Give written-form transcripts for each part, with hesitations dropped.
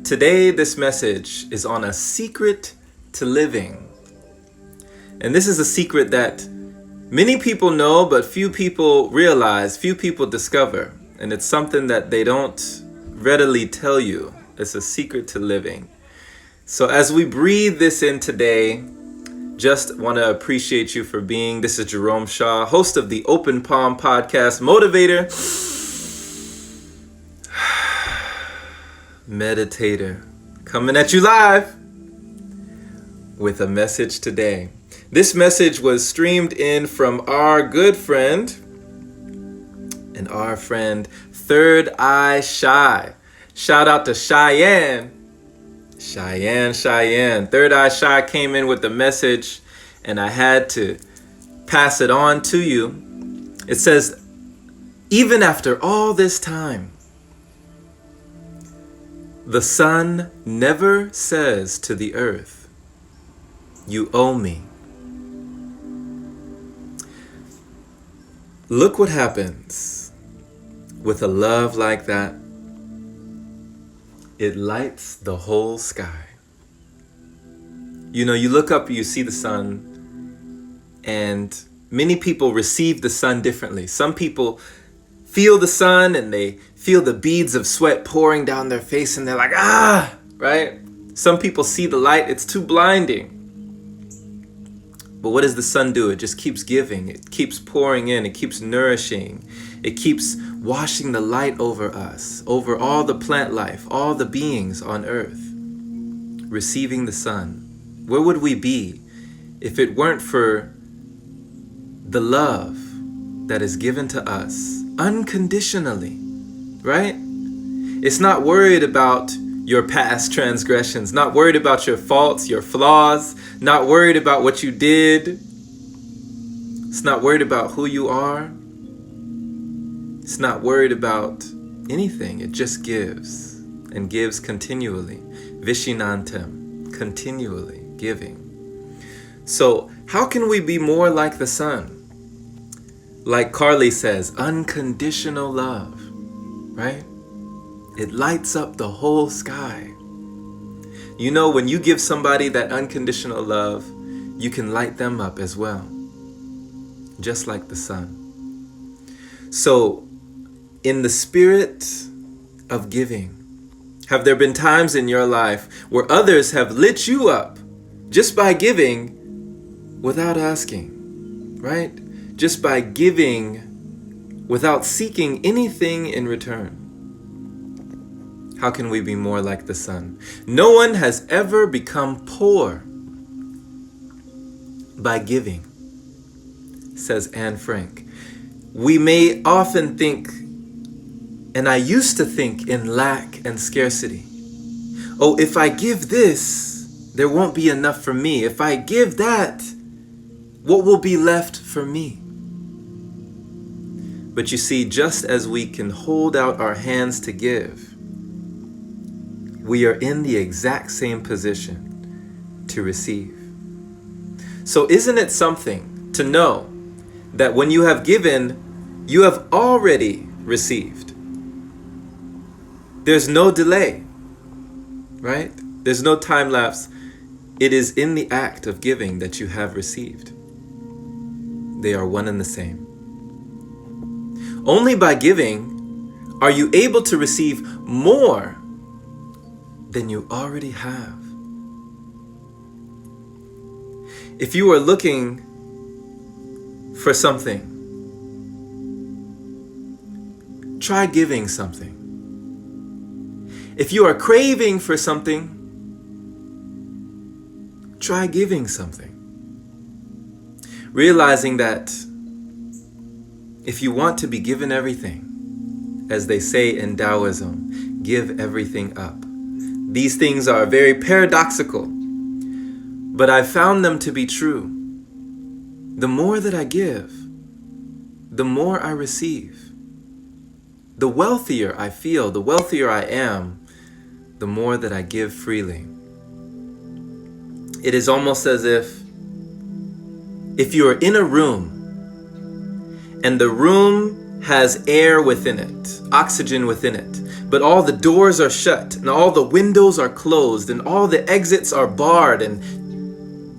Today, this message is on a secret to living. And this is a secret that many people know, but few people realize, few people discover. And it's something that they don't readily tell you. It's a secret to living. So as we breathe this in today, just want to appreciate you for being. This is Jerome Shaw, host of the Open Palm Podcast, motivator, meditator, coming at you live with a message today. This message was streamed in from our good friend and our friend Third Eye Shy. Shout out to Cheyenne. Third Eye Shy came in with the message and I had to pass it on to you. It says, even after all this time, the sun never says to the earth, you owe me. Look what happens with a love like that. It lights the whole sky. You know, you look up, you see the sun, and many people receive the sun differently. Some people feel the sun and they feel the beads of sweat pouring down their face and they're like, right? Some people see the light, it's too blinding. But what does the sun do? It just keeps giving. It keeps pouring in. It keeps nourishing. It keeps washing the light over us, over all the plant life, all the beings on earth, receiving the sun. Where would we be if it weren't for the love that is given to us unconditionally, right? It's not worried about your past transgressions, not worried about your faults, your flaws, not worried about what you did. It's not worried about who you are. It's not worried about anything. It just gives and gives continually. Vishinantam, continually giving. So how can we be more like the sun? Like Carly says, unconditional love, right? It lights up the whole sky. You know, when you give somebody that unconditional love, you can light them up as well, just like the sun. So, in the spirit of giving, have there been times in your life where others have lit you up just by giving without asking, right? Just by giving without seeking anything in return? How can we be more like the sun? No one has ever become poor by giving, says Anne Frank. We may often think, and I used to think, in lack and scarcity. Oh, if I give this, there won't be enough for me. If I give that, what will be left for me? But you see, just as we can hold out our hands to give, we are in the exact same position to receive. So isn't it something to know that when you have given, you have already received? There's no delay, right? There's no time lapse. It is in the act of giving that you have received. They are one and the same. Only by giving are you able to receive more than you already have. If you are looking for something, try giving something. If you are craving for something, try giving something. Realizing that if you want to be given everything, as they say in Taoism, give everything up. These things are very paradoxical, but I found them to be true. The more that I give, the more I receive. The wealthier I feel, the wealthier I am, the more that I give freely. It is almost as if you are in a room and the room has air within it, oxygen within it, but all the doors are shut and all the windows are closed and all the exits are barred and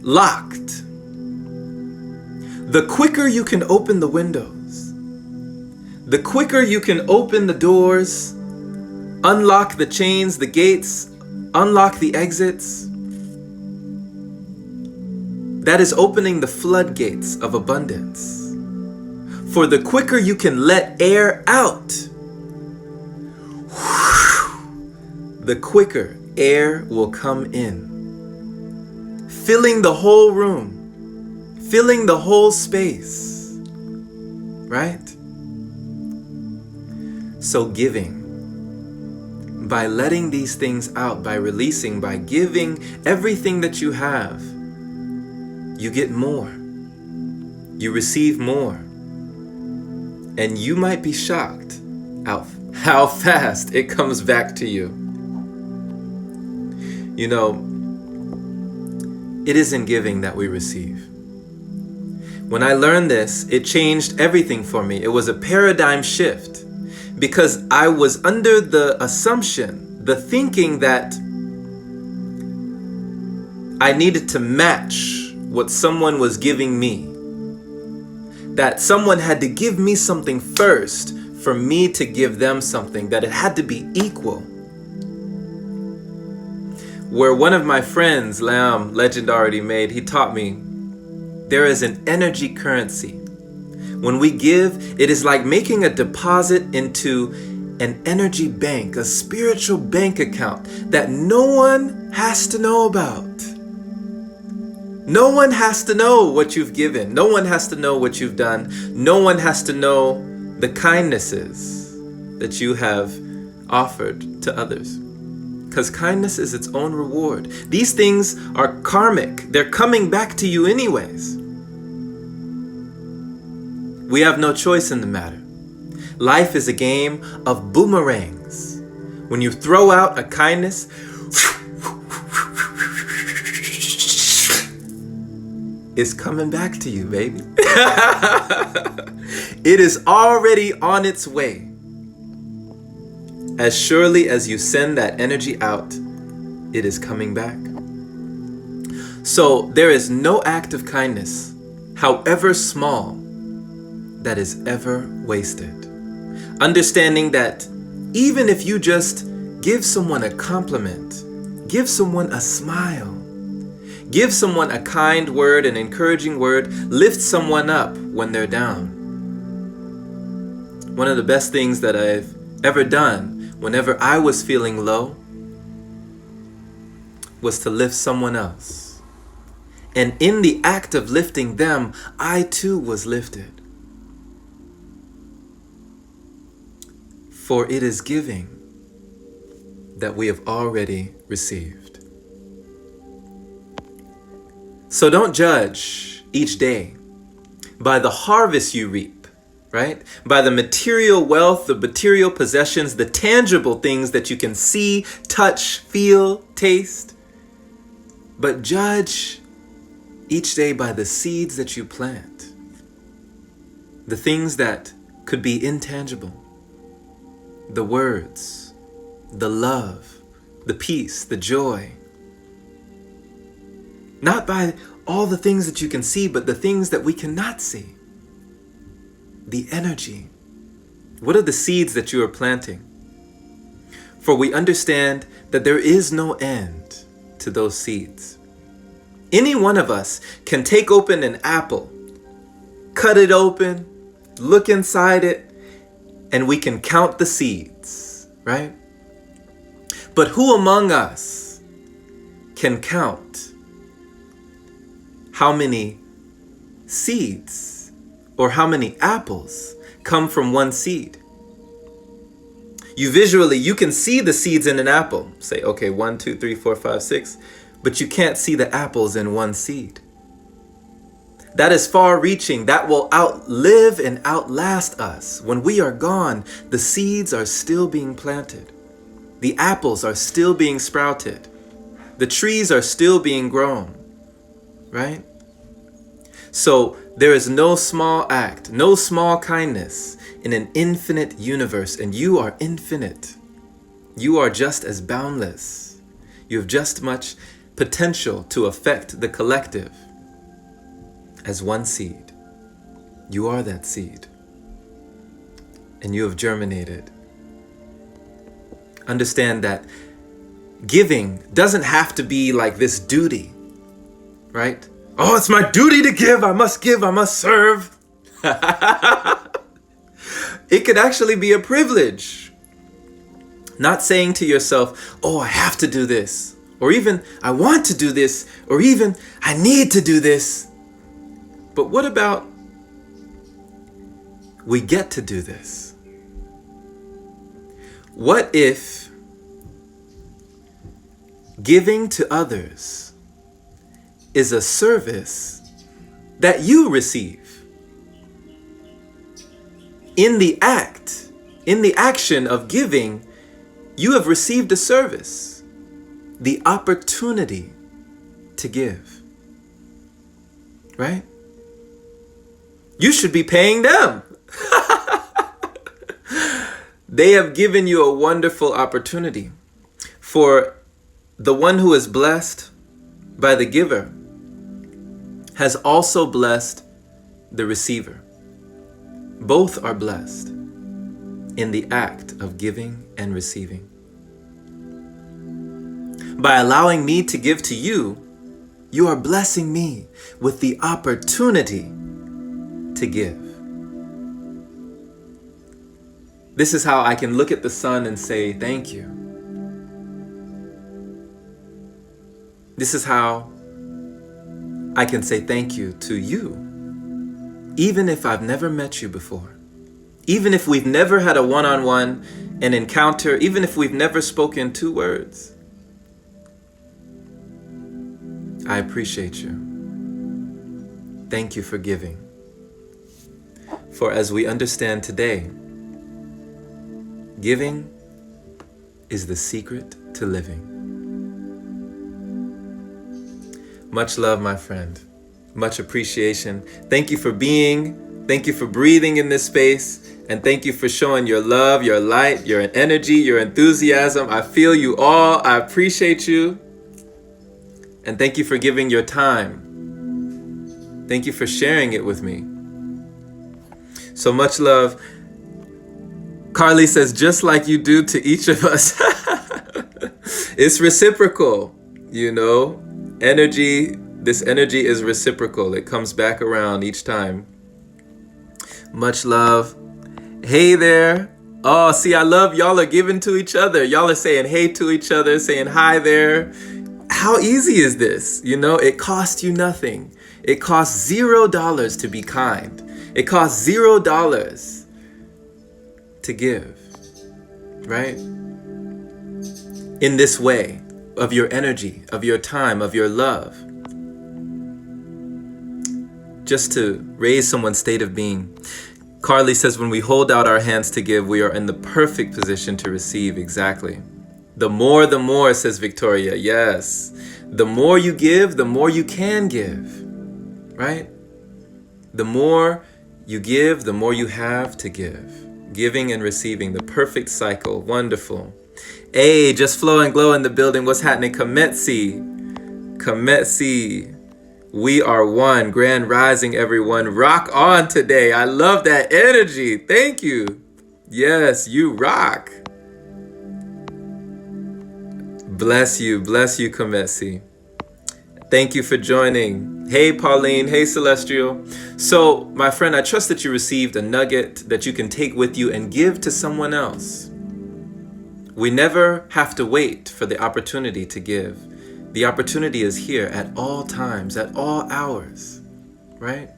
locked. The quicker you can open the windows, the quicker you can open the doors, unlock the chains, the gates, unlock the exits, that is opening the floodgates of abundance. For the quicker you can let air out, the quicker air will come in, filling the whole room, filling the whole space, right? So giving, by letting these things out, by releasing, by giving everything that you have, you get more, you receive more, and you might be shocked how fast it comes back to you. You know, it is in giving that we receive. When I learned this, it changed everything for me. It was a paradigm shift because I was under the assumption, the thinking that I needed to match what someone was giving me. That someone had to give me something first for me to give them something, that it had to be equal. Where one of my friends, Lam, legend already made, he taught me there is an energy currency. When we give, it is like making a deposit into an energy bank, a spiritual bank account that no one has to know about. No one has to know what you've given. No one has to know what you've done. No one has to know the kindnesses that you have offered to others. Because kindness is its own reward. These things are karmic. They're coming back to you anyways. We have no choice in the matter. Life is a game of boomerangs. When you throw out a kindness, it's coming back to you, baby. It is already on its way. As surely as you send that energy out, it is coming back. So there is no act of kindness, however small, that is ever wasted. Understanding that even if you just give someone a compliment, give someone a smile, give someone a kind word, an encouraging word, lift someone up when they're down. One of the best things that I've ever done whenever I was feeling low was to lift someone else. And in the act of lifting them, I too was lifted. For it is giving that we have already received. So don't judge each day by the harvest you reap, right? By the material wealth, the material possessions, the tangible things that you can see, touch, feel, taste. But judge each day by the seeds that you plant. The things that could be intangible. The words, the love, the peace, the joy. Not by all the things that you can see, but the things that we cannot see. The energy. What are the seeds that you are planting? For we understand that there is no end to those seeds. Any one of us can take open an apple, cut it open, look inside it, and we can count the seeds, right? But who among us can count how many seeds or how many apples come from one seed? You can see the seeds in an apple. Say, okay, 1, 2, 3, 4, 5, 6, but you can't see the apples in one seed. That is far-reaching. That will outlive and outlast us. When we are gone, the seeds are still being planted. The apples are still being sprouted. The trees are still being grown, right? So there is no small act, no small kindness in an infinite universe, and you are infinite. You are just as boundless. You have just much potential to affect the collective as one seed. You are that seed. And you have germinated. Understand that giving doesn't have to be like this duty, right? Oh, it's my duty to give. I must serve. It could actually be a privilege. Not saying to yourself, oh, I have to do this, or even I want to do this, or even I need to do this. But what about we get to do this? What if giving to others is a service that you receive? In the action of giving, you have received a service, the opportunity to give, right? You should be paying them. They have given you a wonderful opportunity. For the one who is blessed by the giver has also blessed the receiver. Both are blessed in the act of giving and receiving. By allowing me to give to you, you are blessing me with the opportunity to give. This is how I can look at the sun and say, thank you. This is how I can say thank you to you, even if I've never met you before, even if we've never had a one-on-one, an encounter, even if we've never spoken 2 words. I appreciate you. Thank you for giving. For as we understand today, giving is the secret to living. Much love, my friend. Much appreciation. Thank you for being. Thank you for breathing in this space. And thank you for showing your love, your light, your energy, your enthusiasm. I feel you all. I appreciate you. And thank you for giving your time. Thank you for sharing it with me. So much love. Carly says, just like you do to each of us. It's reciprocal, you know. This energy is reciprocal. It comes back around each time. Much love. Hey there. Oh, see, I love y'all are giving to each other. Y'all are saying hey to each other, saying hi there. How easy is this? You know, it costs you nothing. It costs $0 to be kind. It costs $0 to give, right? In this way, of your energy, of your time, of your love. Just to raise someone's state of being. Carly says, when we hold out our hands to give, we are in the perfect position to receive. Exactly. The more, says Victoria. Yes. The more you give, the more you can give. Right? The more you give, the more you have to give. Giving and receiving, the perfect cycle. Wonderful. Hey, just flow and glow in the building. What's happening? Kametsi. We are one. Grand rising, everyone. Rock on today. I love that energy. Thank you. Yes, you rock. Bless you, Kametsi. Thank you for joining. Hey, Pauline. Hey, Celestial. So, my friend, I trust that you received a nugget that you can take with you and give to someone else. We never have to wait for the opportunity to give. The opportunity is here at all times, at all hours, right?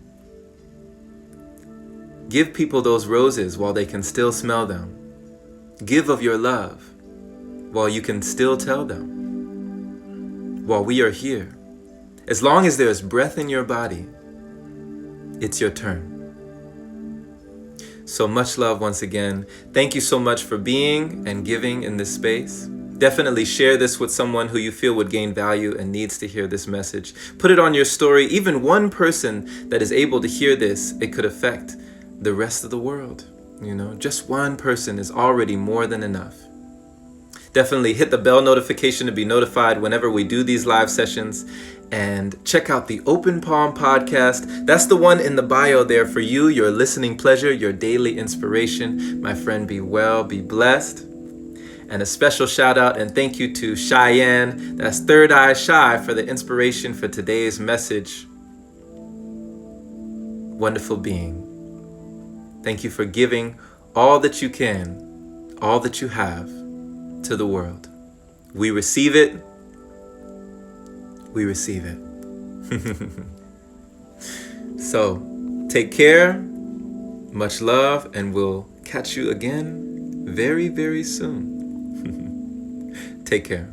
Give people those roses while they can still smell them. Give of your love while you can still tell them. While we are here. As long as there is breath in your body, it's your turn. So much love once again. Thank you so much for being and giving in this space. Definitely share this with someone who you feel would gain value and needs to hear this message. Put it on your story. Even one person that is able to hear this, it could affect the rest of the world. You know, just one person is already more than enough. Definitely hit the bell notification to be notified whenever we do these live sessions. And check out the Open Palm podcast. That's the one in the bio there for you, your listening pleasure, your daily inspiration. My friend, be well, be blessed. And a special shout out and thank you to Cheyenne, that's Third Eye Shy, for the inspiration for today's message. Wonderful being. Thank you for giving all that you can, all that you have to the world. We receive it. We receive it. So, take care, much love, and we'll catch you again very, very soon. Take care.